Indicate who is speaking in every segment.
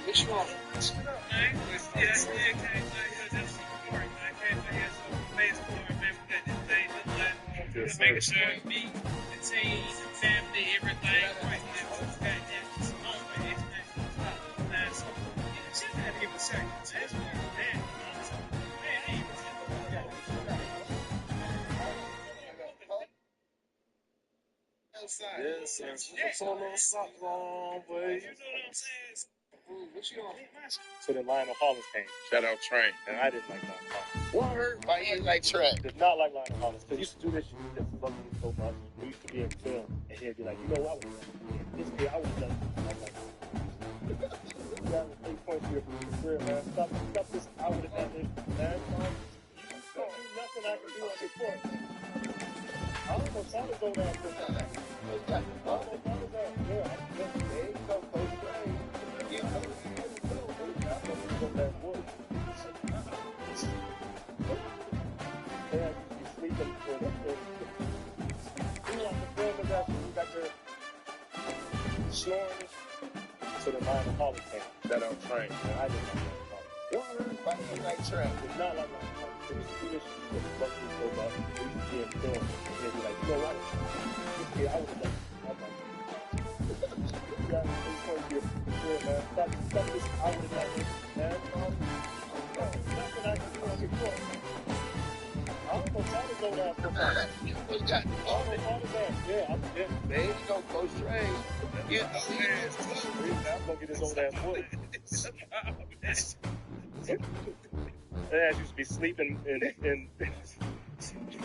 Speaker 1: Which one?
Speaker 2: Making sure me, the team, family, everything right now. Goddamn, just a moment. So, you should have to give a second. That's what man.
Speaker 1: Yes, it's all on something wrong, boy.
Speaker 2: You know what I'm saying?
Speaker 1: What you on?
Speaker 3: So then Lionel Hollins came.
Speaker 1: Shout out Train.
Speaker 3: And I didn't like Lionel Hollins.
Speaker 1: Word? Why you like Train?
Speaker 3: Did not like Lionel Hollins. Because he used to do this shit that fucked me so much. We used to be in film. And he'd be like, you know what? This day I was done. I'm like, you got to take points for your career, man. Stop this. I would have done this, man. You don't do nothing I can do on your court. I don't know how to go down for that. Yeah, I'm just there. You go, Coach Ray. You know, go that wood. Yeah, you be sleeping for the you like the film is actually back there snoring. So the Lionel Hollins came.
Speaker 1: Shout out Train.
Speaker 3: And I didn't like Lionel Hollins.
Speaker 1: Word? Why you like Train?
Speaker 3: Did not like Lionel Hollins. Because he used to do this shit that fucked me so much. We used to be in film. And he'd be like, you know what? This kid, I would have done it. I'm like, you got to take points for your career, man. Stop this. I would have done this, man. Nothing I can do on your court. I don't know how to go down for that.
Speaker 1: You got all the
Speaker 3: Yeah, I'm good.
Speaker 1: there you go, Coach Ray. You know,
Speaker 3: I'm gonna get this old ass wood. His ass used to be sleeping in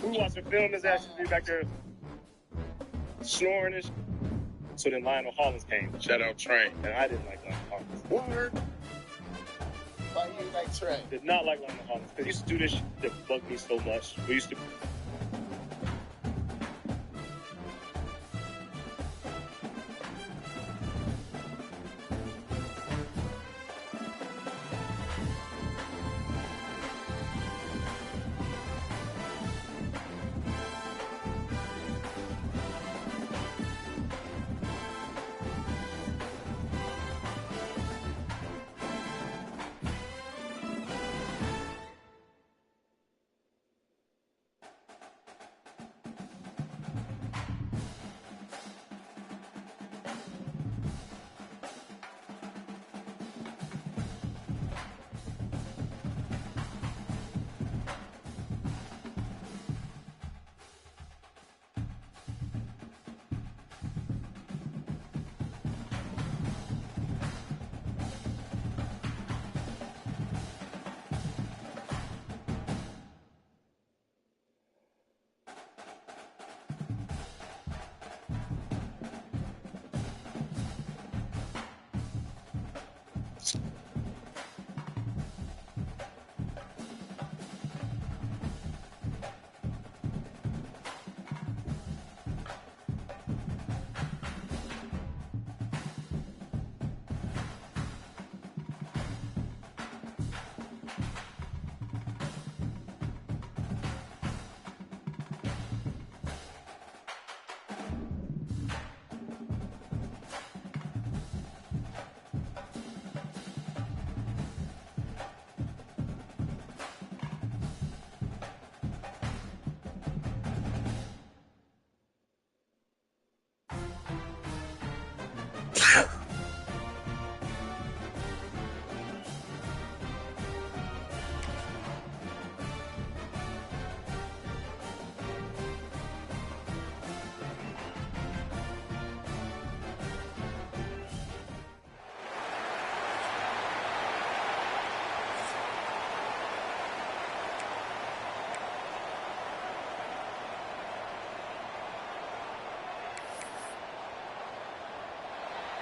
Speaker 3: we watching film, his ass used to be back there snoring and shit. So then Lionel Hollins came.
Speaker 1: Shout out Train.
Speaker 3: And I didn't like Lionel Hollins.
Speaker 1: Word? Why you like Train?
Speaker 3: Did not like Lionel Hollins because he used to do this shit that bugged me so much. We used to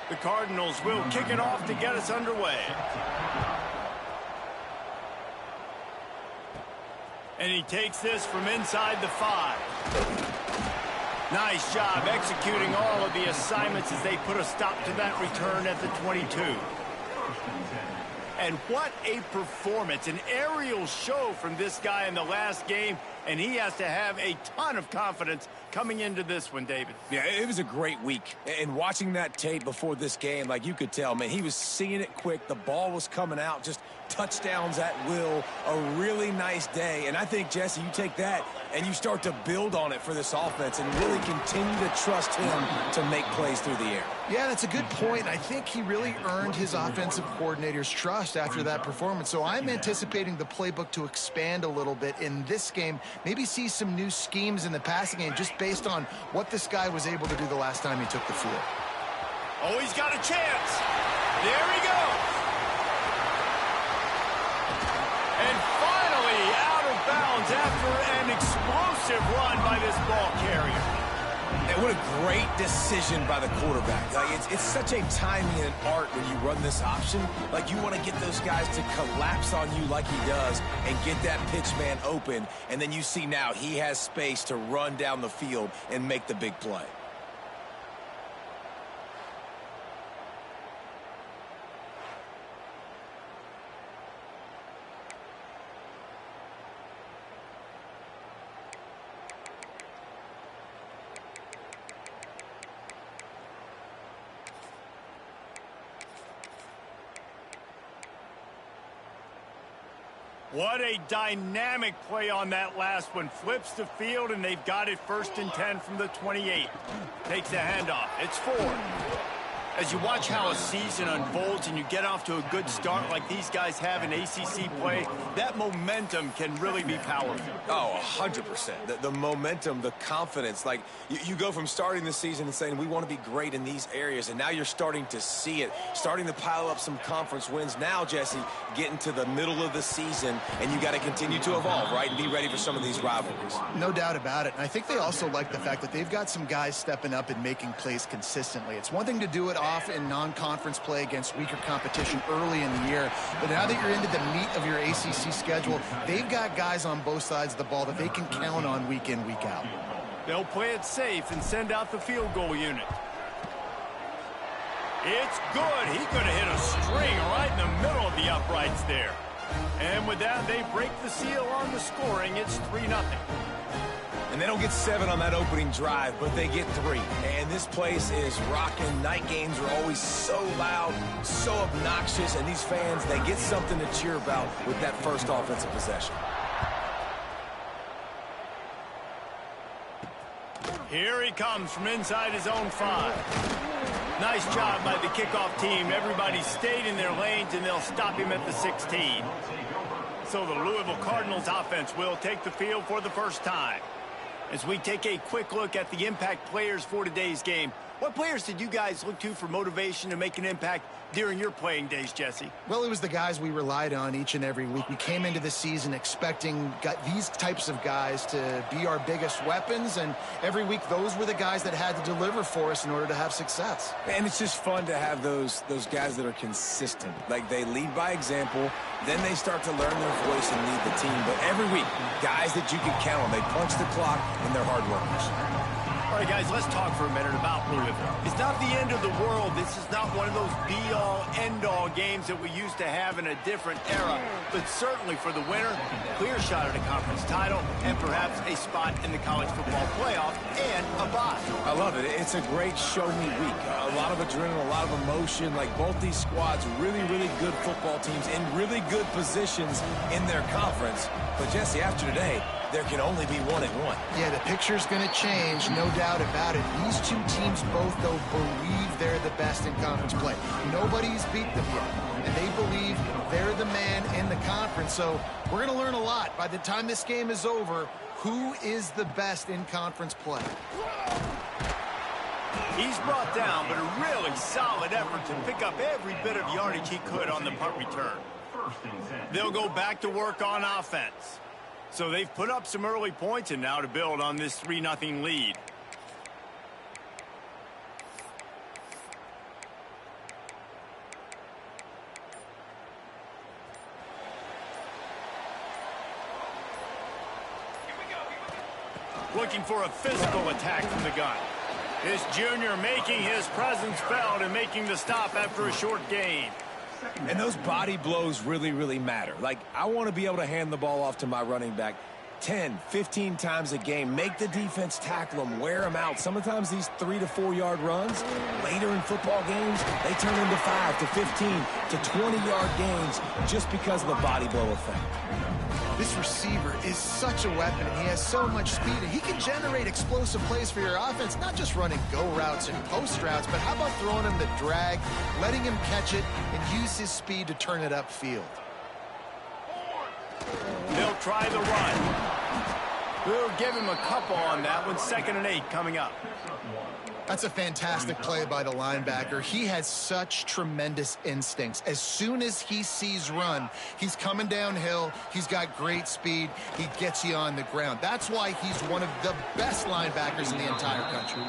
Speaker 4: The Cardinals will kick it off to get us underway. And he takes this from inside the 5. Nice job executing all of the assignments as they put a stop to that return at the 22. And what a performance, an aerial show from this guy in the last game, and he has to have a ton of confidence coming into this one, David.
Speaker 5: Yeah, it was a great week. And watching that tape before this game, like you could tell, man, he was seeing it quick. The ball was coming out, just touchdowns at will. A really nice day. And I think, Jesse, you take that and you start to build on it for this offense and really continue to trust him to make plays through the air.
Speaker 6: Yeah, that's a good point. I think he really earned his offensive coordinator's trust after that performance. So I'm anticipating the playbook to expand a little bit in this game. Maybe see some new schemes in the passing game just based on what this guy was able to do the last time he took the field.
Speaker 4: Oh, he's got a chance. There he goes. And finally out of bounds after an explosive run by this ball carrier.
Speaker 5: And what a great decision by the quarterback. Like it's such a timing and an art when you run this option. Like you want to get those guys to collapse on you like he does and get that pitch man open. And then you see now he has space to run down the field and make the big play.
Speaker 4: What a dynamic play on that last one. Flips the field, and they've got it 1st and 10 from the 28. Takes the handoff. It's 4. As you watch how a season unfolds and you get off to a good start like these guys have in ACC play, that momentum can really be powerful.
Speaker 5: Oh, 100%. The momentum, the confidence. Like, you go from starting the season and saying, we want to be great in these areas, and now you're starting to see it, starting to pile up some conference wins. Now, Jesse, getting to the middle of the season, and you got to continue to evolve, right, and be ready for some of these rivalries.
Speaker 6: No doubt about it. And I think they also like the fact that they've got some guys stepping up and making plays consistently. It's one thing to do it off in non-conference play against weaker competition early in the year, but now that you're into the meat of your ACC schedule, they've got guys on both sides of the ball that they can count on week in, week out.
Speaker 4: They'll play it safe and send out the field goal unit. It's good. He could have hit a string right in the middle of the uprights there. And with that, they break the seal on the scoring. It's 3-0.
Speaker 5: And they don't get 7 on that opening drive, but they get 3. And this place is rocking. Night games are always so loud, so obnoxious, and these fans, they get something to cheer about with that first offensive possession.
Speaker 4: Here he comes from inside his own 5. Nice job by the kickoff team. Everybody stayed in their lanes, and they'll stop him at the 16. So the Louisville Cardinals offense will take the field for the first time. As we take a quick look at the impact players for today's game, what players did you guys look to for motivation to make an impact during your playing days, Jesse?
Speaker 6: Well, it was the guys we relied on each and every week. We came into the season expecting these types of guys to be our biggest weapons, and every week those were the guys that had to deliver for us in order to have success.
Speaker 5: And it's just fun to have those guys that are consistent. Like, they lead by example, then they start to learn their voice and lead the team. But every week, guys that you can count on, they punch the clock, and they're hard workers.
Speaker 4: All right, guys, let's talk for a minute about Louisville. It's not the end of the world. This is not one of those be-all, end-all games that we used to have in a different era. But certainly for the winner, clear shot at a conference title and perhaps a spot in the college football playoff and a bye.
Speaker 5: I love it. It's a great show-me week. A lot of adrenaline, a lot of emotion. Like, both these squads, really, really good football teams in really good positions in their conference. But, Jesse, after today, there can only be 1-1.
Speaker 6: Yeah, the picture's going to change, no doubt about it. These two teams both, though, believe they're the best in conference play. Nobody's beat them yet, and they believe they're the man in the conference. So we're going to learn a lot. By the time this game is over, who is the best in conference play?
Speaker 4: He's brought down, but a really solid effort to pick up every bit of yardage he could on the punt return. They'll go back to work on offense. So they've put up some early points, and now to build on this 3-0 lead. looking for a physical attack from the gun. This junior making his presence felt and making the stop after a short gain.
Speaker 5: And those body blows really, really matter. Like, I want to be able to hand the ball off to my running back 10, 15 times a game. Make the defense tackle them, wear them out. Sometimes these 3 to 4 yard runs, later in football games, they turn into 5 to 15 to 20-yard gains just because of the body blow effect.
Speaker 6: This receiver is such a weapon, and he has so much speed, and he can generate explosive plays for your offense, not just running go routes and post routes, but how about throwing him the drag, letting him catch it, and use his speed to turn it upfield.
Speaker 4: They'll try the run. We'll give him a couple on that one. 2nd and 8 coming up.
Speaker 6: That's a fantastic play by the linebacker. He has such tremendous instincts. As soon as he sees run, he's coming downhill. He's got great speed. He gets you on the ground. That's why he's one of the best linebackers in the entire country.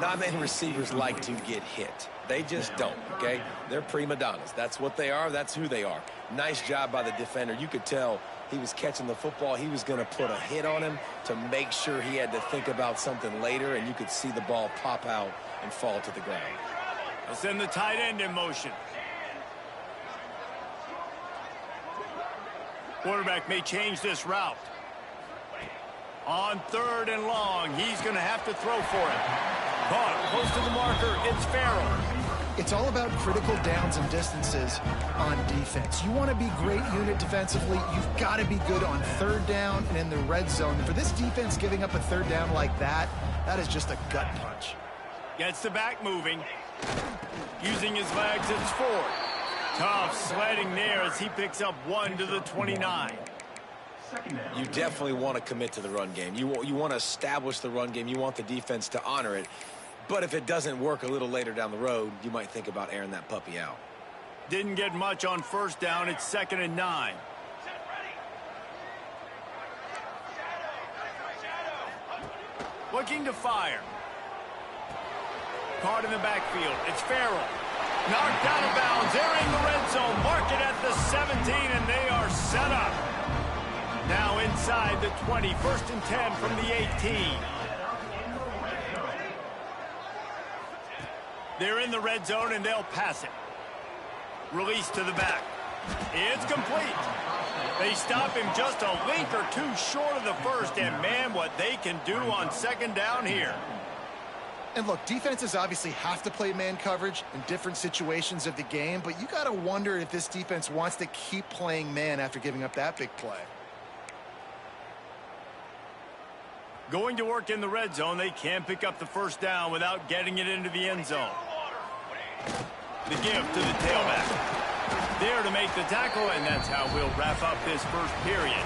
Speaker 5: Not many receivers like to get hit. They just don't, okay? They're prima donnas. That's what they are. That's who they are. Nice job by the defender. You could tell he was catching the football. He was going to put a hit on him to make sure he had to think about something later, and you could see the ball pop out and fall to the ground.
Speaker 4: They'll send the tight end in motion. Quarterback may change this route. On 3rd and long, he's going to have to throw for it. Caught close to the marker. It's Farrell.
Speaker 6: It's all about critical downs and distances on defense. You want to be great unit defensively, you've got to be good on 3rd down and in the red zone. For this defense, giving up a 3rd down like that, that is just a gut punch.
Speaker 4: Gets the back moving. Using his legs, it's Ford. Tough sledding there as he picks up 1 to the 29.
Speaker 5: You definitely want to commit to the run game. You want to establish the run game. You want the defense to honor it. But if it doesn't work a little later down the road, you might think about airing that puppy out.
Speaker 4: Didn't get much on 1st down. It's 2nd and 9. Looking to fire. Caught in the backfield. It's Farrell. Knocked out of bounds. They're in the red zone. Mark it at the 17, and they are set up. Now inside the 20. 1st and 10 from the 18. They're in the red zone, and they'll pass it. Release to the back. It's complete. They stop him just a link or two short of the 1st, and man, what they can do on 2nd down here.
Speaker 6: And look, defenses obviously have to play man coverage in different situations of the game, but you got to wonder if this defense wants to keep playing man after giving up that big play.
Speaker 4: Going to work in the red zone, they can't pick up the 1st down without getting it into the end zone. The give to the tailback. There to make the tackle, and that's how we'll wrap up this 1st period.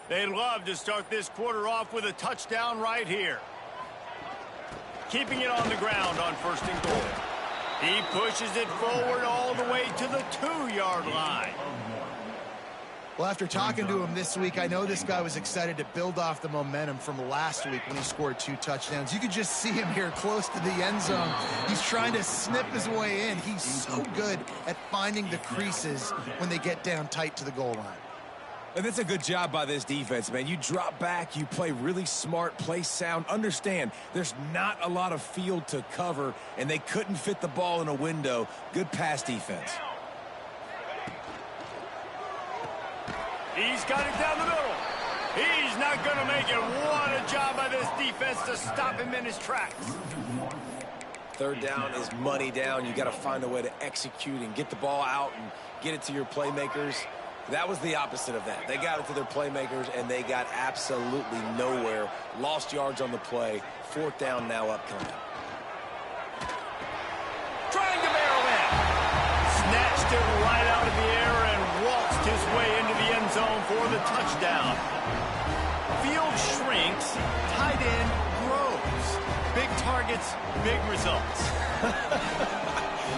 Speaker 4: They'd love to start this quarter off with a touchdown right here. Keeping it on the ground on 1st and goal. He pushes it forward all the way to the 2-yard line.
Speaker 6: Well, after talking to him this week, I know this guy was excited to build off the momentum from last week when he scored 2 touchdowns. You could just see him here close to the end zone. He's trying to snip his way in. He's so good at finding the creases when they get down tight to the goal line.
Speaker 5: And that's a good job by this defense, man. You drop back, you play really smart, play sound. Understand, there's not a lot of field to cover, and they couldn't fit the ball in a window. Good pass defense.
Speaker 4: He's got it down the middle. He's not going to make it. What a job by this defense to stop him in his tracks.
Speaker 5: 3rd down is money down. You got to find a way to execute and get the ball out and get it to your playmakers. That was the opposite of that. They got it to their playmakers, and they got absolutely nowhere. Lost yards on the play. 4th down now upcoming.
Speaker 4: Trying to barrel in. Snatched it right out of the air and waltzed his way into the end zone for the touchdown. Field shrinks, tight end grows. Big targets, big results.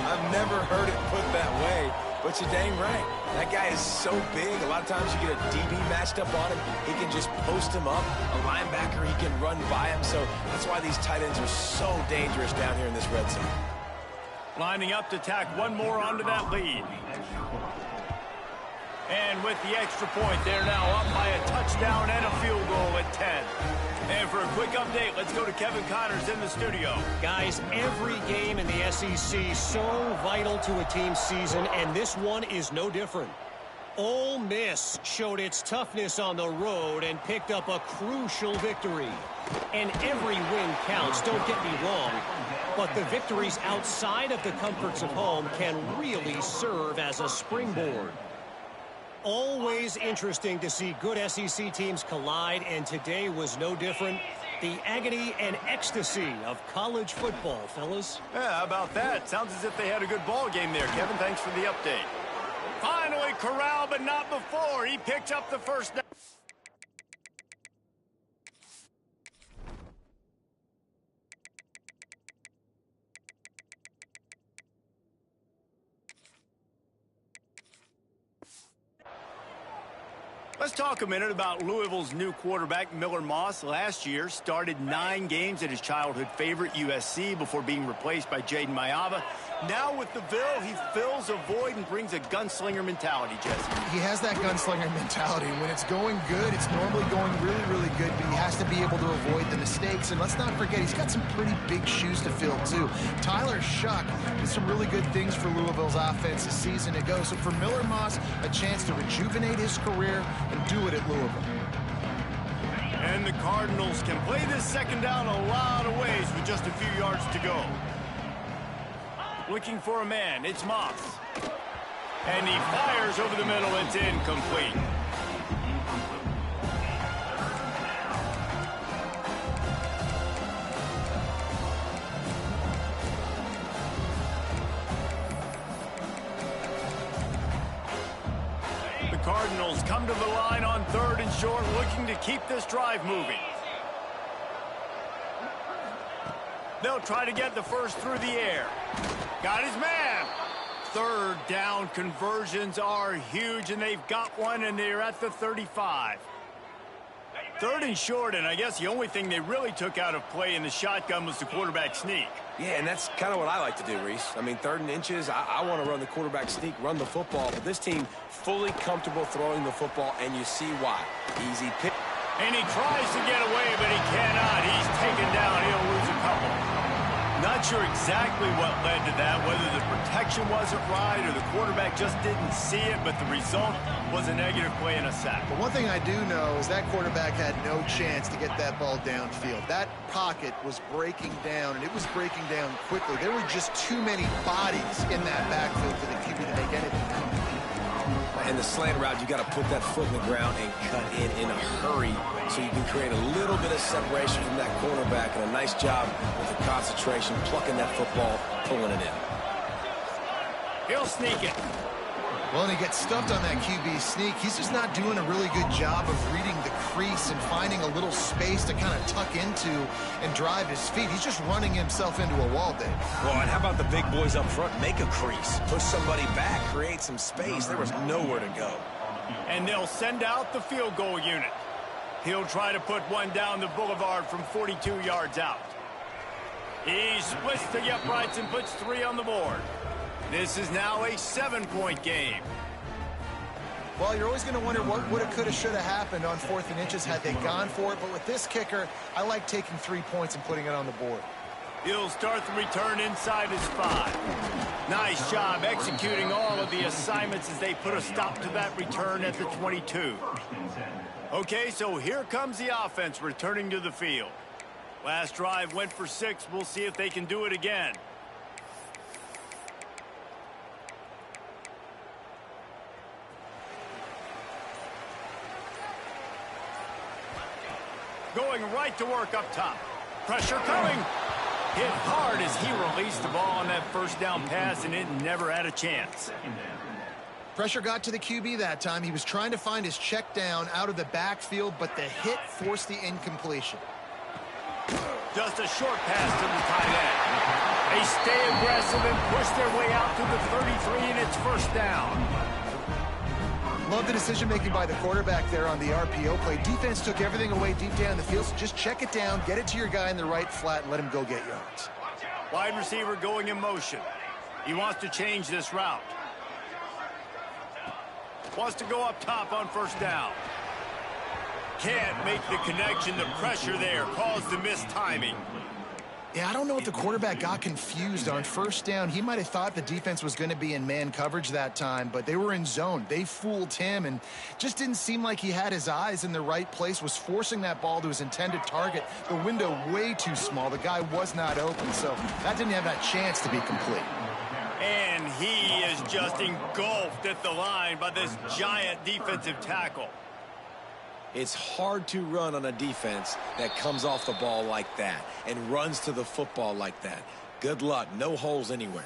Speaker 5: I've never heard it put that way, but you're dang right. That guy is so big. A lot of times you get a DB matched up on him. He can just post him up. A linebacker, he can run by him. So that's why these tight ends are so dangerous down here in this red zone.
Speaker 4: Lining up to tack one more onto that lead. And with the extra point, they're now up by a touchdown and a field goal at 10. And for a quick update, let's go to Kevin Connors in the studio.
Speaker 7: Guys, every game in the SEC so vital to a team's season, and this one is no different. Ole Miss showed its toughness on the road and picked up a crucial victory. And every win counts, don't get me wrong, but the victories outside of the comforts of home can really serve as a springboard. Always interesting to see good SEC teams collide, and today was no different. The agony and ecstasy of college football, fellas.
Speaker 4: Yeah, how about that? Sounds as if they had a good ball game there. Kevin, thanks for the update. Finally corralled, but not before. He picked up the first down. Let's talk a minute about Louisville's new quarterback, Miller Moss. Last year, started 9 games at his childhood favorite, USC, before being replaced by Jaden Mayava. Now with the Ville, he fills a void and brings a gunslinger mentality, Jesse.
Speaker 6: He has that gunslinger mentality. When it's going good, it's normally going really, really good, but he has to be able to avoid the mistakes. And let's not forget, he's got some pretty big shoes to fill, too. Tyler Shuck did some really good things for Louisville's offense a season ago. So for Miller Moss, a chance to rejuvenate his career and do it at Louisville.
Speaker 4: And the Cardinals can play this second down a lot of ways with just a few yards to go. Looking for a man, it's Moss. And he fires over the middle, it's incomplete. The Cardinals come to the line on 3rd and short, looking to keep this drive moving. They'll try to get the first through the air. Got his man. 3rd down conversions are huge, and they've got one, and they're at the 35. 3rd and short, and I guess the only thing they really took out of play in the shotgun was the quarterback sneak.
Speaker 5: Yeah, and that's kind of what I like to do, Reese. I mean, 3rd and inches, I want to run the quarterback sneak, run the football, but this team fully comfortable throwing the football, and you see why. Easy pick.
Speaker 4: And he tries to get away, but he cannot. He's taken down. He'll lose a couple. Not sure exactly what led to that, whether the protection wasn't right or the quarterback just didn't see it, but the result was a negative play and a sack.
Speaker 6: But one thing I do know is that quarterback had no chance to get that ball downfield. That pocket was breaking down, and it was breaking down quickly. There were just too many bodies in that backfield for the QB to make anything happen.
Speaker 5: And the slant route, you got to put that foot in the ground and cut in a hurry so you can create a little bit of separation from that cornerback, and a nice job with the concentration, plucking that football, pulling it in.
Speaker 4: He'll sneak it.
Speaker 6: Well, and he gets stuffed on that QB sneak. He's just not doing a really good job of reading the crease and finding a little space to kind of tuck into and drive his feet. He's just running himself into a wall, Dave.
Speaker 5: Well, and how about the big boys up front? Make a crease. Push somebody back. Create some space. There was nowhere to go.
Speaker 4: And they'll send out the field goal unit. He'll try to put one down the boulevard from 42 yards out. He splits the uprights and puts 3 on the board. This is now a 7-point game.
Speaker 6: Well, you're always going to wonder what woulda, coulda, shoulda happened on 4th and inches had they gone for it. But with this kicker, I like taking 3 points and putting it on the board.
Speaker 4: He'll start the return inside his 5. Nice job executing all of the assignments as they put a stop to that return at the 22. Okay, so here comes the offense returning to the field. Last drive went for 6. We'll see if they can do it again. Going right to work up top. Pressure coming. Hit hard as he released the ball on that first down pass, and it never had a chance.
Speaker 6: Pressure got to the QB that time. He was trying to find his check down out of the backfield, but the hit forced the incompletion.
Speaker 4: Just a short pass to the tight end. They stay aggressive and push their way out to the 33, and it's first down.
Speaker 6: Love the decision-making by the quarterback there on the RPO play. Defense took everything away deep down the field, so just check it down, get it to your guy in the right flat, and let him go get yards.
Speaker 4: Wide receiver going in motion. He wants to change this route. Wants to go up top on first down. Can't make the connection. The pressure there caused the missed timing.
Speaker 6: Yeah, I don't know if the quarterback got confused on first down. He might have thought the defense was going to be in man coverage that time, but they were in zone. They fooled him and just didn't seem like he had his eyes in the right place, was forcing that ball to his intended target. The window way too small. The guy was not open, so that didn't have that chance to be complete.
Speaker 4: And he is just engulfed at the line by this giant defensive tackle.
Speaker 5: It's hard to run on a defense that comes off the ball like that and runs to the football like that. Good luck. No holes anywhere.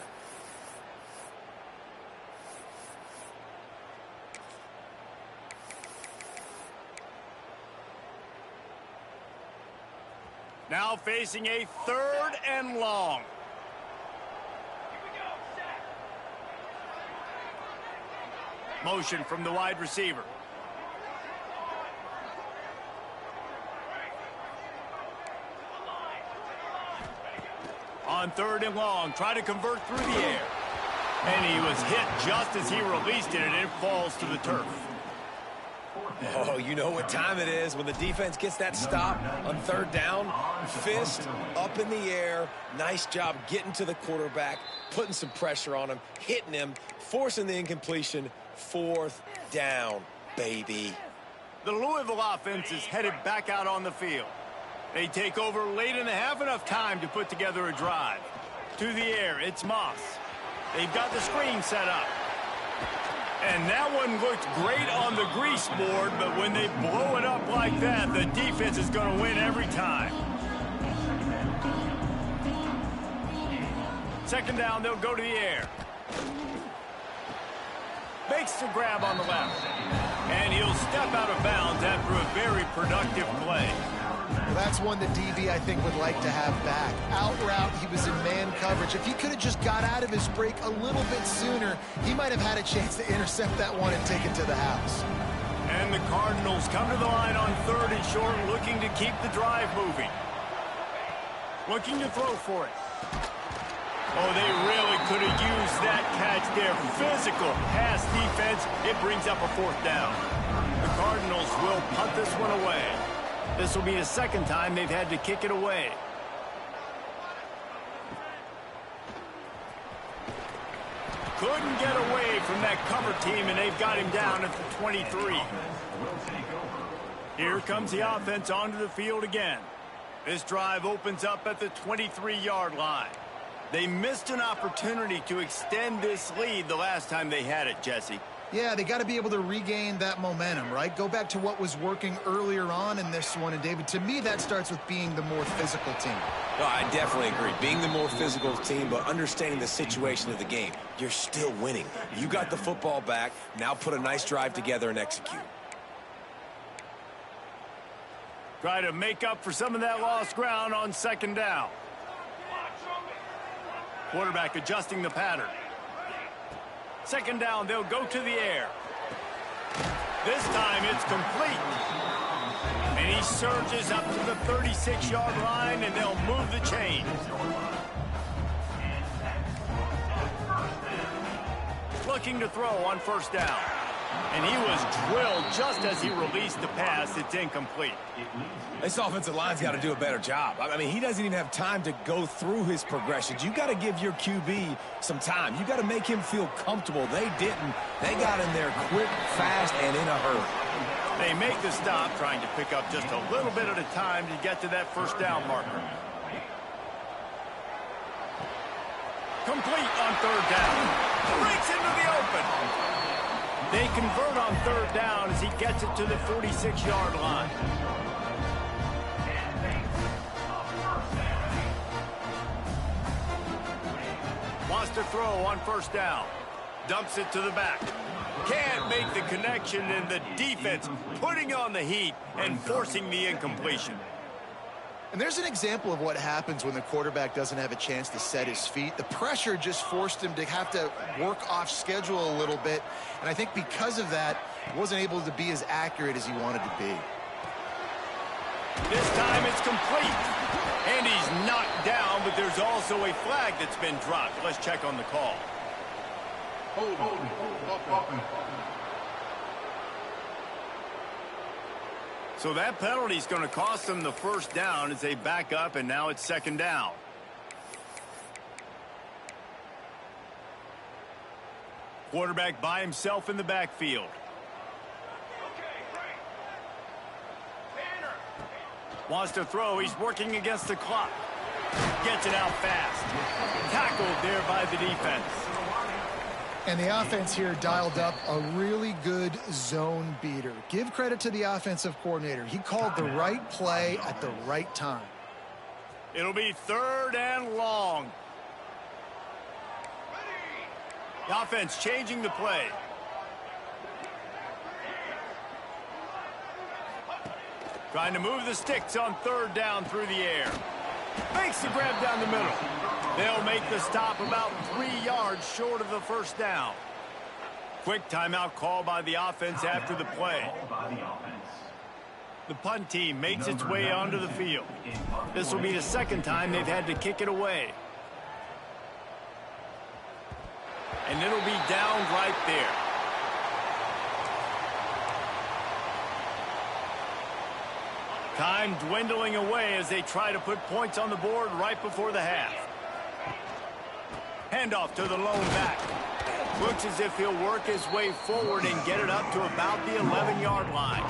Speaker 4: Now facing a 3rd and long. Motion from the wide receiver. On 3rd and long, try to convert through the air. And he was hit just as he released it, and it falls to the turf.
Speaker 5: Oh, you know what time it is when the defense gets that stop on 3rd down. Fist up in the air. Nice job getting to the quarterback, putting some pressure on him, hitting him, forcing the incompletion. 4th down, baby.
Speaker 4: The Louisville offense is headed back out on the field. They take over late in the half, enough time to put together a drive. To the air, it's Moss. They've got the screen set up. And that one looked great on the grease board, but when they blow it up like that, the defense is going to win every time. 2nd down, they'll go to the air. Makes the grab on the left. And he'll step out of bounds after a very productive play.
Speaker 6: Well, that's one that DB, I think, would like to have back. Out route, he was in man coverage. If he could have just got out of his break a little bit sooner, he might have had a chance to intercept that one and take it to the house.
Speaker 4: And the Cardinals come to the line on 3rd and short, looking to keep the drive moving. Looking to throw for it. Oh, they really could have used that catch there. Physical pass defense. It brings up a 4th down. The Cardinals will punt this one away. This will be the 2nd time they've had to kick it away. Couldn't get away from that cover team, and they've got him down at the 23. Here comes the offense onto the field again. This drive opens up at the 23-yard line. They missed an opportunity to extend this lead the last time they had it, Jesse.
Speaker 6: Yeah, they got to be able to regain that momentum, right? Go back to what was working earlier on in this one. And, David, to me, that starts with being the more physical team.
Speaker 5: Well, I definitely agree. Being the more physical team, but understanding the situation of the game. You're still winning. You got the football back. Now put a nice drive together and execute.
Speaker 4: Try to make up for some of that lost ground on 2nd down. Quarterback adjusting the pattern. 2nd down, they'll go to the air. This time it's complete. And he surges up to the 36-yard line, and they'll move the chains. Looking to throw on 1st down. And he was drilled just as he released the pass. It's incomplete.
Speaker 5: This offensive line's got to do a better job. I mean, he doesn't even have time to go through his progressions. You got to give your QB some time. You got to make him feel comfortable. They didn't. They got in there quick, fast, and in a hurry.
Speaker 4: They make the stop, trying to pick up just a little bit at a time to get to that 1st down marker. Complete on 3rd down. Breaks into the open. They convert on 3rd down as he gets it to the 46-yard line. Wants to throw on 1st down. Dumps it to the back. Can't make the connection, and the defense putting on the heat and forcing the incompletion.
Speaker 6: And there's an example of what happens when the quarterback doesn't have a chance to set his feet. The pressure just forced him to have to work off schedule a little bit. And I think because of that, he wasn't able to be as accurate as he wanted to be.
Speaker 4: This time it's complete. And he's knocked down, but there's also a flag that's been dropped. Let's check on the call. So that penalty is going to cost them the first down as they back up, and now it's second down. Quarterback by himself in the backfield. Wants to throw. He's working against the clock. Gets it out fast. Tackled there by the defense.
Speaker 6: And the offense here dialed up a really good zone beater. Give credit to the offensive coordinator. He called the right play at the right time.
Speaker 4: It'll be third and long. The offense changing the play. Trying to move the sticks on third down through the air. Makes the grab down the middle. They'll make the stop about 3 yards short of the first down. Quick timeout call by the offense after the play. The punt team makes its way onto the field. This will be the second time they've had to kick it away. And it'll be down right there. Time dwindling away as they try to put points on the board right before the half. Handoff to the lone back. Looks as if he'll work his way forward and get it up to about the 11-yard line.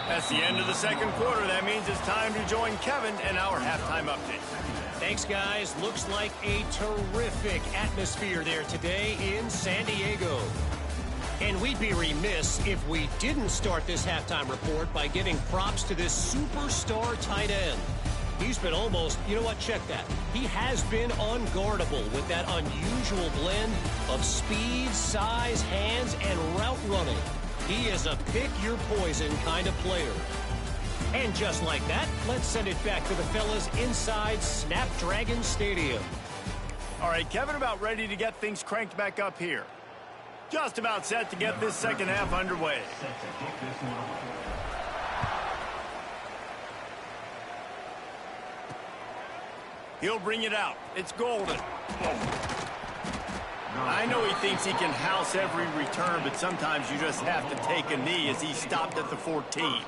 Speaker 4: That's the end of the second quarter. That means it's time to join Kevin in our halftime update.
Speaker 7: Thanks, guys. Looks like a terrific atmosphere there today in San Diego. And we'd be remiss if we didn't start this halftime report by giving props to this superstar tight end. He's been almost, you know what, check that. He has been unguardable with that unusual blend of speed, size, hands, and route running. He is a pick-your-poison kind of player. And just like that, let's send it back to the fellas inside Snapdragon Stadium.
Speaker 4: All right, Kevin, about ready to get things cranked back up here. Just about set to get this second half underway. He'll bring it out. It's Golden. I know he thinks he can house every return, but sometimes you just have to take a knee as he stopped at the 14.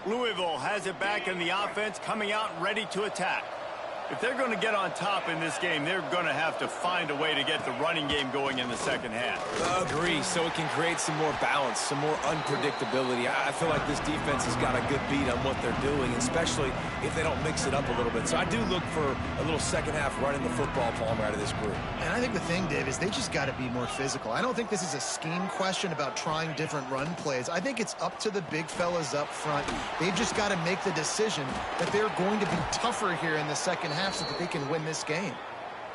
Speaker 4: Louisville has it back in the offense, coming out ready to attack. If they're going to get on top in this game, they're going to have to find a way to get the running game going in the second half.
Speaker 5: Agree, so it can create some more balance, some more unpredictability. I feel like this defense has got a good beat on what they're doing, especially if they don't mix it up a little bit. So I do look for a little second half running the football palm out of this group.
Speaker 6: And I think the thing, Dave, is they just got to be more physical. I don't think this is a scheme question about trying different run plays. I think it's up to the big fellas up front. They've just got to make the decision that they're going to be tougher here in the second half so that they can win this game.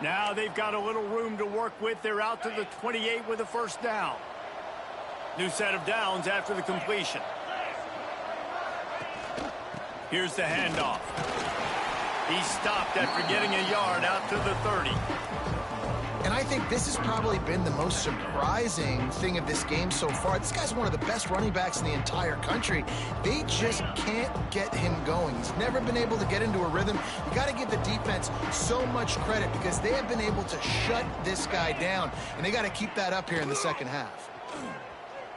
Speaker 4: Now they've got a little room to work with. They're out to the 28 with a first down. New set of downs after the completion. Here's the handoff. He stopped after getting a yard out to the 30.
Speaker 6: And I think this has probably been the most surprising thing of this game so far. This guy's one of the best running backs in the entire country. They just can't get him going. He's never been able to get into a rhythm. You got to give the defense so much credit because they have been able to shut this guy down, and they got to keep that up here in the second half.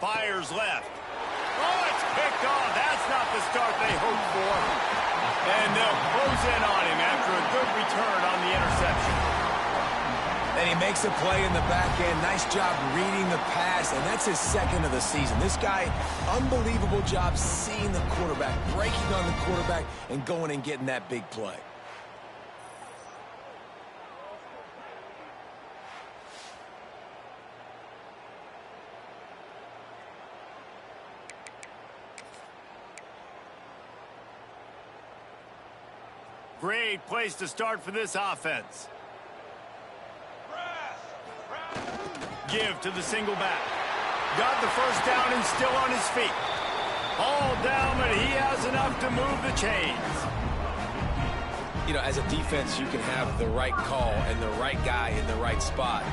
Speaker 4: Fires left. Oh, it's picked off. That's not the start they hoped for. And they'll close in on him after a good return on the interception.
Speaker 5: And he makes a play in the back end. Nice job reading the pass, and that's his second of the season. This guy, unbelievable job seeing the quarterback, breaking on the quarterback, and going and getting that big play.
Speaker 4: Great place to start for this offense. Give to the single back. Got the first down and still on his feet. All down, but he has enough to move the chains.
Speaker 5: You know, as a defense, you can have the right call and the right guy in the right spot.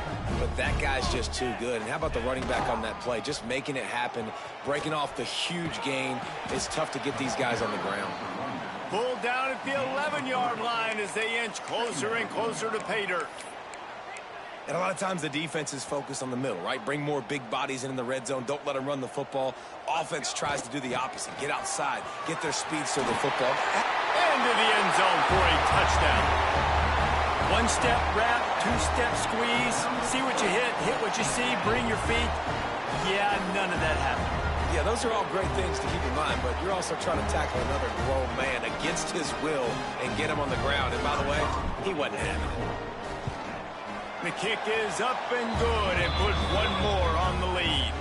Speaker 5: But that guy's just too good. And how about the running back on that play? Just making it happen, breaking off the huge gain. It's tough to get these guys on the ground.
Speaker 4: Pulled down at the 11-yard line as they inch closer and closer to pay dirt.
Speaker 5: And a lot of times the defense is focused on the middle, right? Bring more big bodies in the red zone. Don't let them run the football. Offense tries to do the opposite. Get outside. Get their speed so the football.
Speaker 4: Into the end zone for a touchdown. One-step wrap, two-step squeeze. See what you hit what you see, bring your feet. Yeah, none of that happened.
Speaker 5: Yeah, those are all great things to keep in mind, but you're also trying to tackle another grown man against his will and get him on the ground. And by the way, he wasn't having it.
Speaker 4: The kick is up and good and put one more on the lead.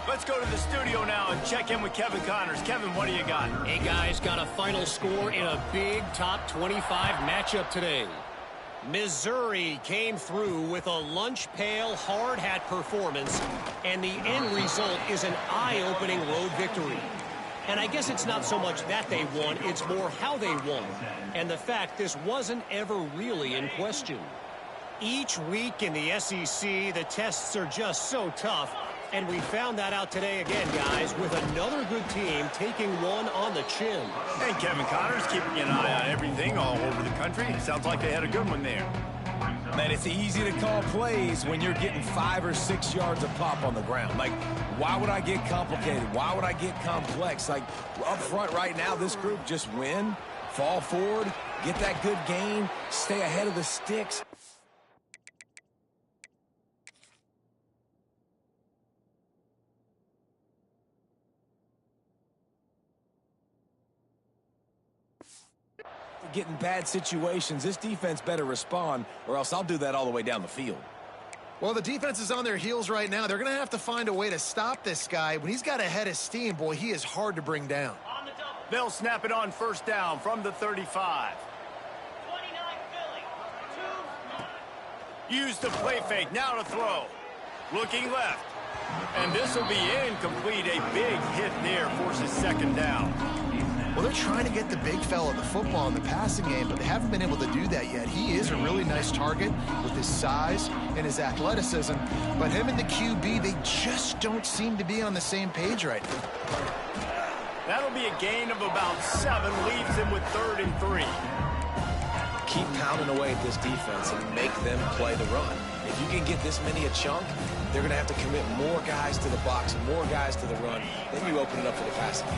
Speaker 4: Let's go to the studio now and check in with Kevin Connors. Kevin, what do you got?
Speaker 7: Hey, guys, got a final score in a big top 25 matchup today. Missouri came through with a lunch pail hard hat performance, and the end result is an eye-opening road victory. And I guess it's not so much that they won, it's more how they won, and the fact this wasn't ever really in question. Each week in the SEC, the tests are just so tough, and we found that out today again, guys, with another good team taking one on the chin.
Speaker 4: Hey, Kevin Connors, keeping an eye on everything all over the country. Sounds like they had a good one there.
Speaker 5: Man, it's easy to call plays when you're getting 5 or 6 yards of pop on the ground. Like, why would I get complicated? Why would I get complex? Like, up front right now, this group just win, fall forward, get that good gain, stay ahead of the sticks. Getting bad situations, this defense better respond, or else I'll do that all the way down the field.
Speaker 6: Well, the defense is on their heels right now. They're going to have to find a way to stop this guy. When he's got a head of steam, boy, he is hard to bring down.
Speaker 4: They'll snap it on first down from the 35. Use the play fake, now to throw. Looking left. And this will be incomplete. A big hit there forces second down.
Speaker 6: Well, they're trying to get the big fella the football in the passing game, but they haven't been able to do that yet. He is a really nice target with his size and his athleticism, but him and the QB, they just don't seem to be on the same page right now.
Speaker 4: That'll be a gain of about 7, leaves him with 3rd and 3.
Speaker 5: Keep pounding away at this defense and make them play the run. If you can get this many a chunk, they're going to have to commit more guys to the box, more guys to the run. Then you open it up for the passing game.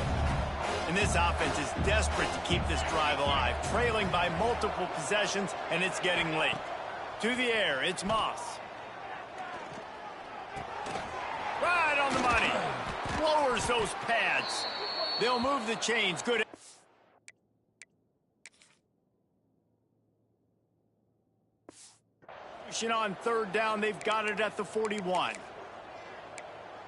Speaker 4: And this offense is desperate to keep this drive alive, trailing by multiple possessions, and it's getting late. To the air, it's Moss. Right on the money. Lowers those pads. They'll move the chains. Good. On 3rd down, they've got it at the 41.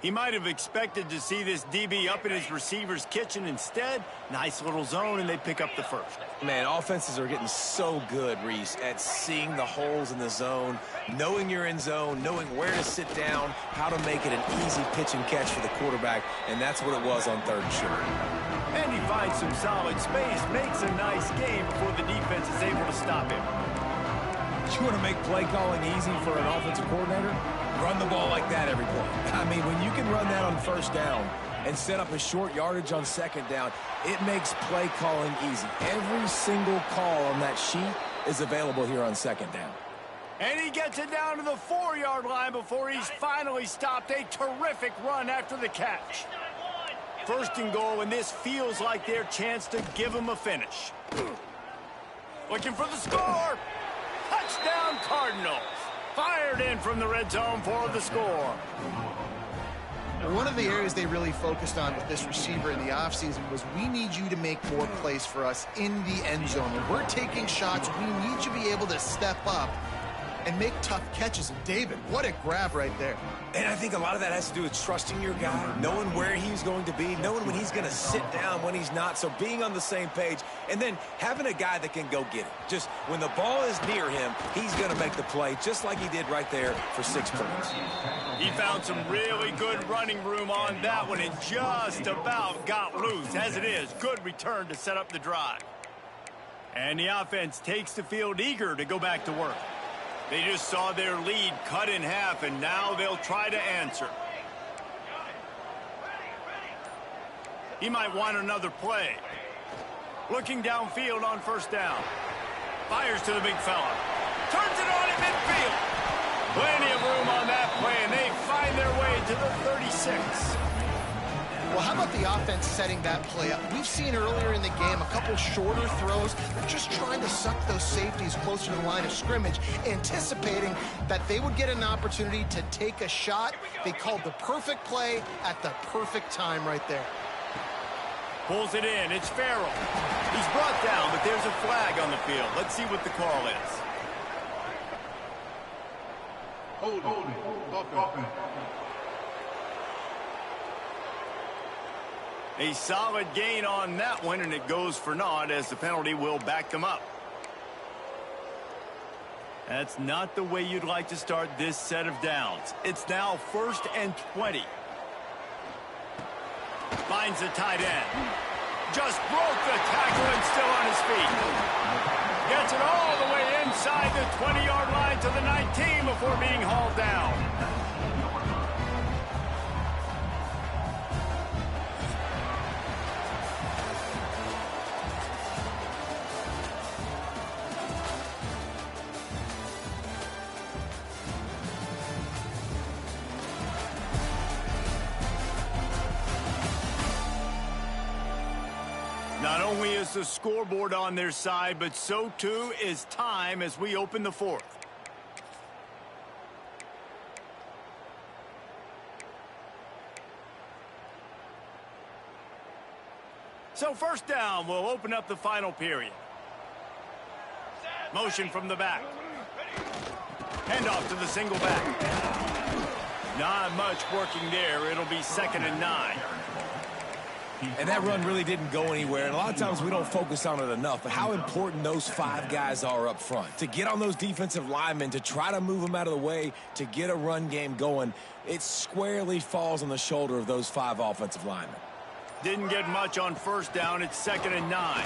Speaker 4: He might have expected to see this DB up in his receiver's kitchen. Instead, nice little zone, and they pick up the first.
Speaker 5: Man, offenses are getting so good, Reese, at seeing the holes in the zone, knowing you're in zone, knowing where to sit down, how to make it an easy pitch and catch for the quarterback, and that's what it was on 3rd and short.
Speaker 4: And he finds some solid space, makes a nice game before the defense is able to stop him.
Speaker 5: You want to make play calling easy for an offensive coordinator? Run the ball like that every play. I mean, when you can run that on 1st down and set up a short yardage on 2nd down, it makes play calling easy. Every single call on that sheet is available here on 2nd down.
Speaker 4: And he gets it down to the 4-yard line before he's finally stopped. A terrific run after the catch. 1st and goal, and this feels like their chance to give him a finish. Looking for the score. Touchdown Cardinals. Fired in from the red zone for the score.
Speaker 6: One of the areas they really focused on with this receiver in the offseason was we need you to make more plays for us in the end zone. When we're taking shots, we need you to be able to step up and make tough catches. And David, what a grab right there.
Speaker 5: And I think a lot of that has to do with trusting your guy, knowing where he's going to be, knowing when he's going to sit down, when he's not. So being on the same page, and then having a guy that can go get it. Just when the ball is near him, he's going to make the play, just like he did right there for 6 points.
Speaker 4: He found some really good running room on that one and just about got loose. As it is, good return to set up the drive. And the offense takes the field eager to go back to work. They just saw their lead cut in half, and now they'll try to answer. He might want another play. Looking downfield on first down. Fires to the big fella. Turns it on in midfield. Plenty of room on that play, and they find their way to the 36.
Speaker 6: Well, how about the offense setting that play up? We've seen earlier in the game a couple shorter throws. They're just trying to suck those safeties closer to the line of scrimmage, anticipating that they would get an opportunity to take a shot. They called the perfect play at the perfect time right there.
Speaker 4: Pulls it in. It's Farrell. He's brought down, but there's a flag on the field. Let's see what the call is.
Speaker 1: Holding. Offense.
Speaker 4: A solid gain on that one, and it goes for naught as the penalty will back them up. That's not the way you'd like to start this set of downs. It's now 1st and 20. Finds the tight end. Just broke the tackle and still on his feet. Gets it all the way inside the 20-yard line to the 19 before being hauled down. Not only is the scoreboard on their side, but so too is time as we open the 4th. So first down will open up the final period. Motion from the back. Handoff to the single back. Not much working there. It'll be 2nd and 9.
Speaker 5: And that run really didn't go anywhere. And a lot of times we don't focus on it enough. But how important those 5 guys are up front. To get on those defensive linemen, to try to move them out of the way, to get a run game going, it squarely falls on the shoulder of those 5 offensive linemen.
Speaker 4: Didn't get much on first down. It's 2nd and 9.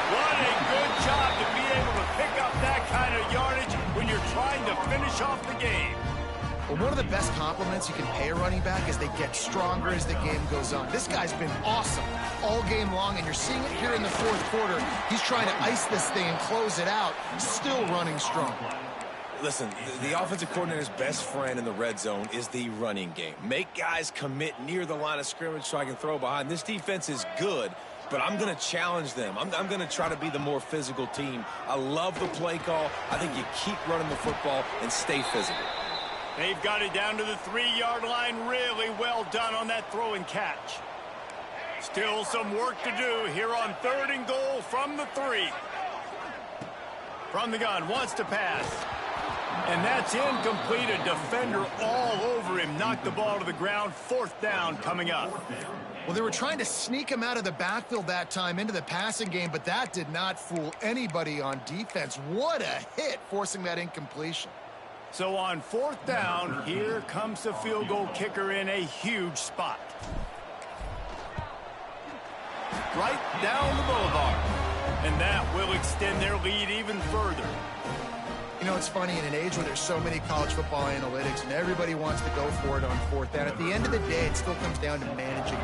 Speaker 4: What a good job to be able to pick up that kind of yardage when you're trying to finish off the game.
Speaker 6: Well, one of the best compliments you can pay a running back is they get stronger as the game goes on. This guy's been awesome all game long, and you're seeing it here in the 4th quarter. He's trying to ice this thing and close it out, still running strong.
Speaker 5: Listen, the offensive coordinator's best friend in the red zone is the running game. Make guys commit near the line of scrimmage so I can throw behind. This defense is good, but I'm going to challenge them. I'm going to try to be the more physical team. I love the play call. I think you keep running the football and stay physical.
Speaker 4: They've got it down to the 3-yard line. Really well done on that throw and catch. Still some work to do here on 3rd and goal from the 3. From the gun, wants to pass. And that's incomplete. A defender all over him. Knocked the ball to the ground. 4th down coming up.
Speaker 6: Well, they were trying to sneak him out of the backfield that time into the passing game, but that did not fool anybody on defense. What a hit, forcing that incompletion.
Speaker 4: So on 4th down, here comes the field goal kicker in a huge spot. Right down the boulevard. And that will extend their lead even further.
Speaker 6: You know, it's funny, in an age where there's so many college football analytics and everybody wants to go for it on 4th down, at the end of the day, it still comes down to managing.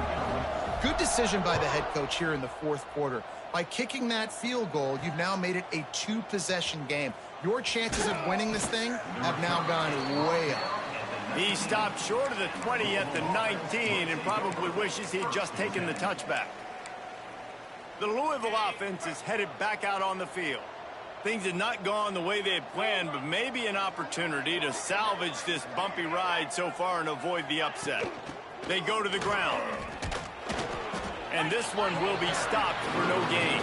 Speaker 6: Good decision by the head coach here in the 4th quarter. By kicking that field goal, you've now made it a 2-possession game. Your chances of winning this thing have now gone way up.
Speaker 4: He stopped short of the 20 at the 19 and probably wishes he'd just taken the touchback. The Louisville offense is headed back out on the field. Things had not gone the way they had planned, but maybe an opportunity to salvage this bumpy ride so far and avoid the upset. They go to the ground. And this one will be stopped for no gain.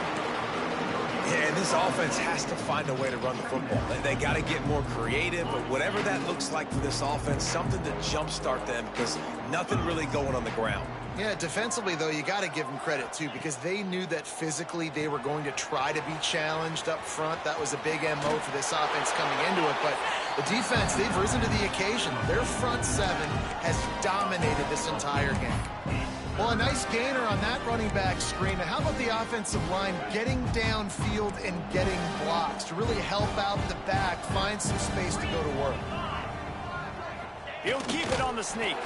Speaker 5: Yeah, and this offense has to find a way to run the football. They got to get more creative, but whatever that looks like for this offense, something to jumpstart them because nothing really going on the ground.
Speaker 6: Yeah, defensively, though, you got to give them credit, too, because they knew that physically they were going to try to be challenged up front. That was a big MO for this offense coming into it. But the defense, they've risen to the occasion. Their front seven has dominated this entire game. Well, a nice gainer on that running back screen. Now, how about the offensive line getting downfield and getting blocks to really help out the back, find some space to go to work?
Speaker 4: He'll keep it on the sneak.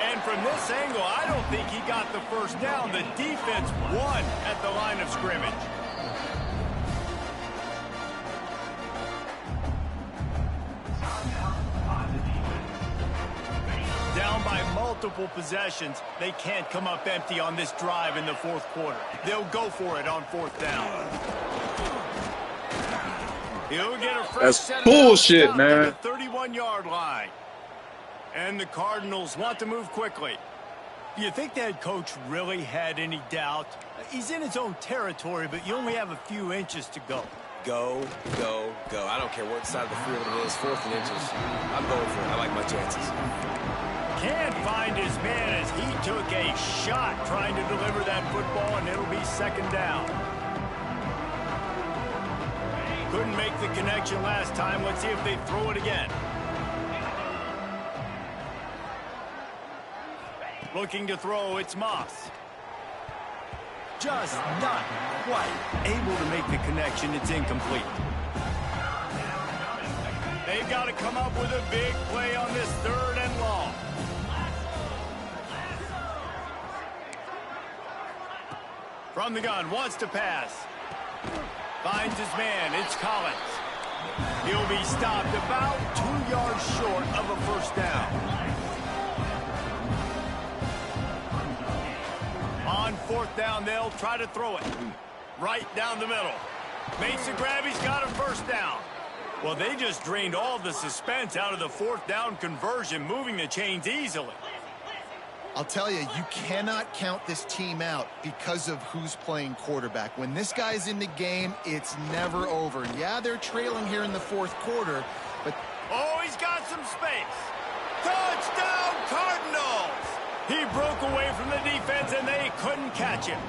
Speaker 4: And from this angle, I don't think he got the first down. The defense won at the line of scrimmage. Down by multiple possessions, they can't come up empty on this drive in the fourth quarter. They'll go for it on fourth down. He'll get a fresh set
Speaker 1: bullshit,
Speaker 4: of
Speaker 1: man.
Speaker 4: at the 31-yard line. And the Cardinals want to move quickly. Do you think the head coach really had any doubt? He's in his own territory, but you only have a few inches to go.
Speaker 5: Go, go, go. I don't care what side of the field it is, 4th and inches. I'm going for it. I like my chances.
Speaker 4: Can't find his man as he took a shot trying to deliver that football, and it'll be second down. Couldn't make the connection last time. Let's see if they throw it again. Looking to throw, it's Moss. Just not quite able to make the connection. It's incomplete. They've got to come up with a big play on this 3rd and long. From the gun, wants to pass. Finds his man, it's Collins. He'll be stopped about 2 yards short of a first down. On 4th down, they'll try to throw it. Right down the middle. Makes the grab, he's got a first down. Well, they just drained all the suspense out of the 4th down conversion, moving the chains easily.
Speaker 6: I'll tell you, you cannot count this team out because of who's playing quarterback. When this guy's in the game, it's never over. Yeah, they're trailing here in the 4th quarter, but...
Speaker 4: Oh, he's got some space. Touchdown, Cardinals! He broke away from the defense, and they couldn't catch him.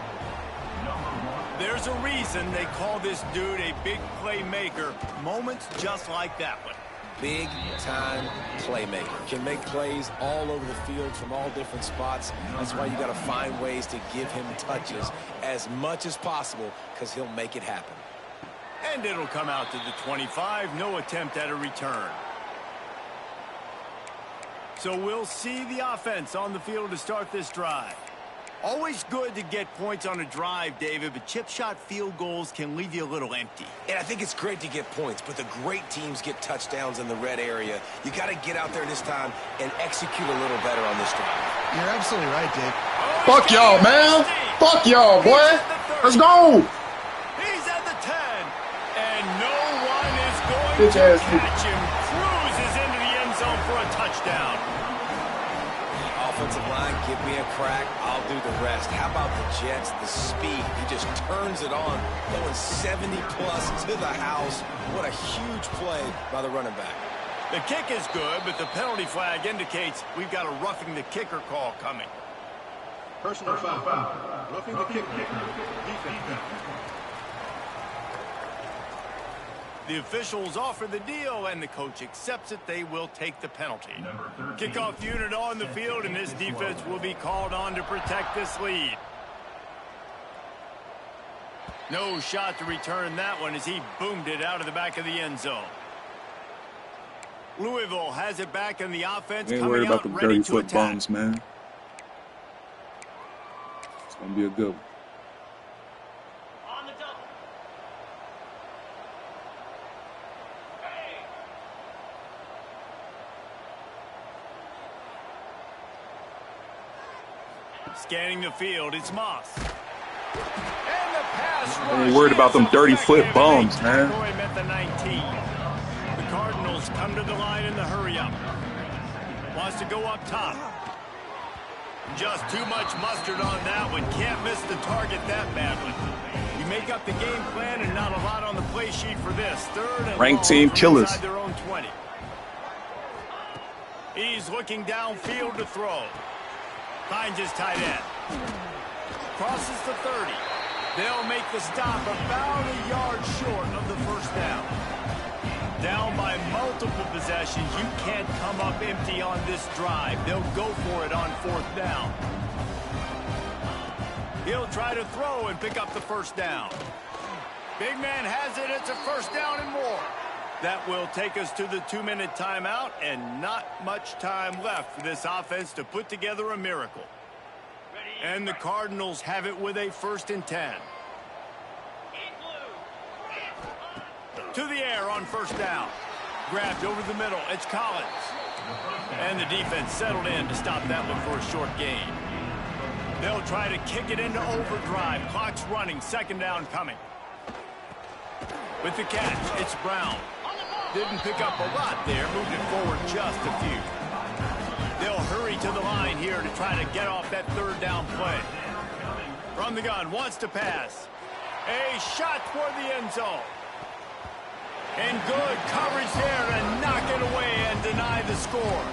Speaker 4: There's a reason they call this dude a big playmaker. Moments just like that one.
Speaker 5: Big-time playmaker. Can make plays all over the field from all different spots. That's why you got to find ways to give him touches as much as possible because he'll make it happen.
Speaker 4: And it'll come out to the 25. No attempt at a return. So we'll see the offense on the field to start this drive. Always good to get points on a drive, David, but chip shot field goals can leave you a little empty.
Speaker 5: And I think it's great to get points, but the great teams get touchdowns in the red area. You got to get out there this time and execute a little better on this drive.
Speaker 6: You're absolutely right, Dave.
Speaker 1: Fuck y'all, man. Fuck y'all, boy. Let's go.
Speaker 4: He's at the 10, and no one is going to catch him. Cruises into the end zone for a touchdown.
Speaker 5: Offensive line, give me a crack, I'll do the rest. How about the Jets, the speed? He just turns it on, going 70-plus to the house. What a huge play by the running back.
Speaker 4: The kick is good, but the penalty flag indicates we've got a roughing the kicker call coming.
Speaker 3: Personal foul. Roughing the kicker. Defense.
Speaker 4: The officials offer the deal, and the coach accepts it. They will take the penalty. Kickoff unit on the field, and this defense will be called on to protect this lead. No shot to return that one as he boomed it out of the back of the end zone. Louisville has it back in the offense.
Speaker 1: Ain't worried about the dirty foot bombs, man. It's going to be a good one.
Speaker 4: Scanning the field, it's Moss. And the pass rush.
Speaker 1: I ain't worried about them dirty foot bombs, man.
Speaker 4: At the 19. The Cardinals come to the line in the hurry-up. Wants to go up top. Just too much mustard on that one. Can't miss the target that badly.
Speaker 5: You
Speaker 4: make up the game plan and not a lot on the play sheet for this. Third and
Speaker 1: Ranked
Speaker 4: long
Speaker 1: team
Speaker 4: from
Speaker 1: killers.
Speaker 4: inside their own 20. He's looking downfield to throw. Finds his tight end. Crosses the 30. They'll make the stop about a yard short of the first down. Down by multiple possessions, you can't come up empty on this drive. They'll go for it on fourth down. He'll try to throw and pick up the first down. Big man has it. It's a first down and more. That will take us to the 2-minute timeout, and not much time left for this offense to put together a miracle. And the Cardinals have it with a 1st and 10. To the air on first down. Grabbed over the middle. It's Collins. And the defense settled in to stop that one for a short gain. They'll try to kick it into overdrive. Clock's running. 2nd down coming. With the catch, it's Brown. Didn't pick up a lot there. Moved it forward just a few. They'll hurry to the line here to try to get off that 3rd down play. From the gun, wants to pass. A shot toward the end zone. And good coverage there to knock it away and deny the score.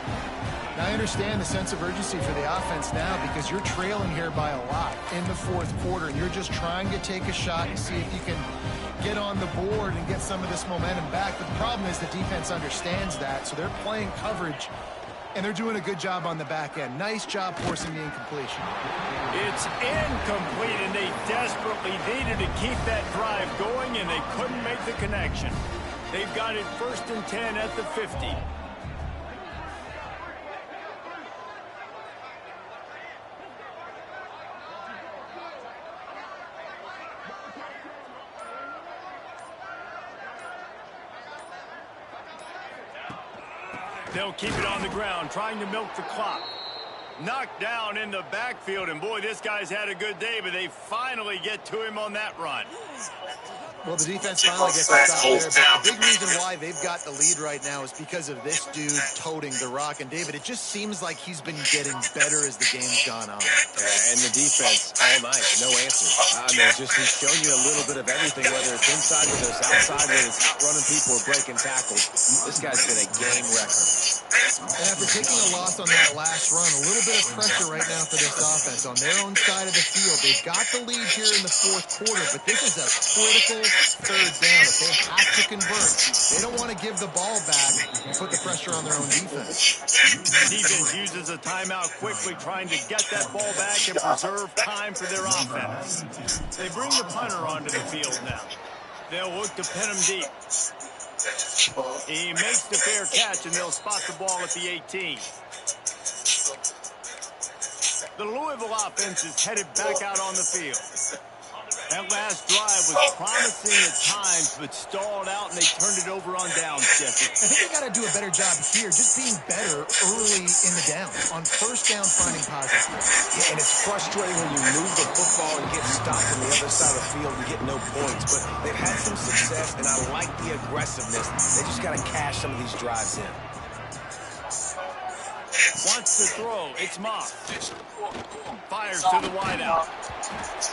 Speaker 6: Now, I understand the sense of urgency for the offense now because you're trailing here by a lot in the 4th quarter, and you're just trying to take a shot and see if you can get on the board and get some of this momentum back. But the problem is the defense understands that, so they're playing coverage, and they're doing a good job on the back end. Nice job forcing the incompletion.
Speaker 4: It's incomplete, and they desperately needed to keep that drive going, and they couldn't make the connection. They've got it 1st and 10 at the 50. They'll keep it on the ground, trying to milk the clock. Knocked down in the backfield, and boy, this guy's had a good day, but they finally get to him on that run.
Speaker 6: Well, the defense finally gets the stop there, but the big reason why they've got the lead right now is because of this dude toting the rock. And, David, it just seems like he's been getting better as the game's gone on.
Speaker 5: Yeah, and the defense all night, no answers. I mean, he's shown you a little bit of everything, whether it's inside, whether it's outside, whether it's outrunning people or breaking tackles. This guy's been a game wrecker.
Speaker 6: And after taking a loss on that last run, a little bit of pressure right now for this offense. On their own side of the field, they've got the lead here in the 4th quarter, but this is a critical 3rd down that they have to convert. They don't want to give the ball back and put the pressure on their own defense.
Speaker 4: Defense uses a timeout quickly, trying to get that ball back and preserve time for their offense. They bring the punter onto the field now. They'll look to pin him deep. He makes the fair catch, and they'll spot the ball at the 18. The Louisville offense is headed back out on the field. That last drive was promising at times, but stalled out, and they turned it over on downs, Jesse.
Speaker 6: I think they got to do a better job here, just being better early in the down. On first down, finding positive.
Speaker 5: Yeah, and it's frustrating when you move the football and get stopped on the other side of the field and get no points. But they've had some success, and I like the aggressiveness. They just got to cash some of these drives in.
Speaker 4: Wants to throw. It's Moss. Fires to the wideout.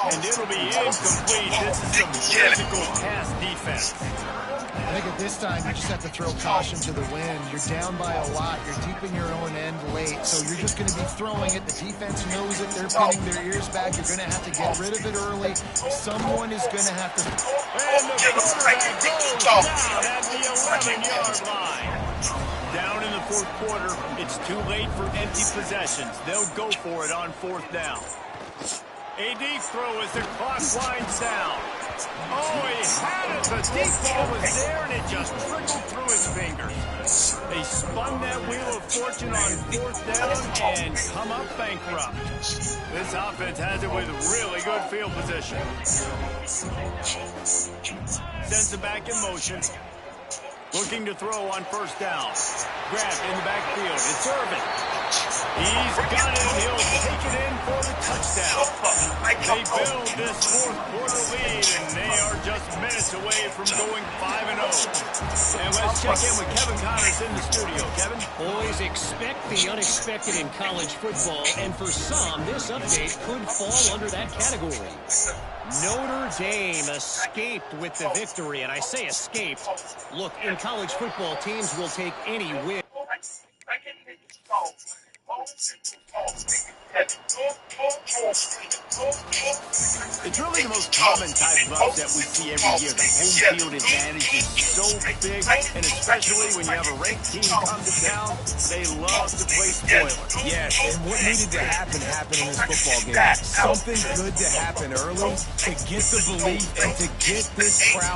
Speaker 4: And it'll be incomplete. This is some physical pass defense.
Speaker 6: I think at this time, you just have to throw caution to the wind. You're down by a lot. You're deep in your own end late, so you're just going to be throwing it. The defense knows it. They're pinning their ears back. You're going to have to get rid of it early. Someone is going to have to...
Speaker 4: And the quarterback goes down at the 11-yard line. Down in the 4th quarter, it's too late for empty possessions. They'll go for it on 4th down. A deep throw as the clock winds down. Oh, he had it. The deep ball was there, and it just trickled through his fingers. They spun that wheel of fortune on 4th down and come up bankrupt. This offense has it with really good field position. Sends it back in motion. Looking to throw on 1st down. Grabbed in the backfield. It's Irvin. He's got it. He'll take it in for the touchdown. They build this 4th quarter lead, and they are just minutes away from going 5-0. And let's check in with Kevin Connors in the studio. Kevin?
Speaker 7: Boys, expect the unexpected in college football, and for some, this update could fall under that category. Notre Dame escaped with the victory, and I say escaped. Look, in college football, teams will take any win.
Speaker 4: It's really the most common type of upset we see every year. The home field advantage is so big, and especially when you have a ranked team come to town, they love to play spoiler.
Speaker 5: Yes, and what needed to happen happened in this football game. Something good to happen early to get the belief and to get this crowd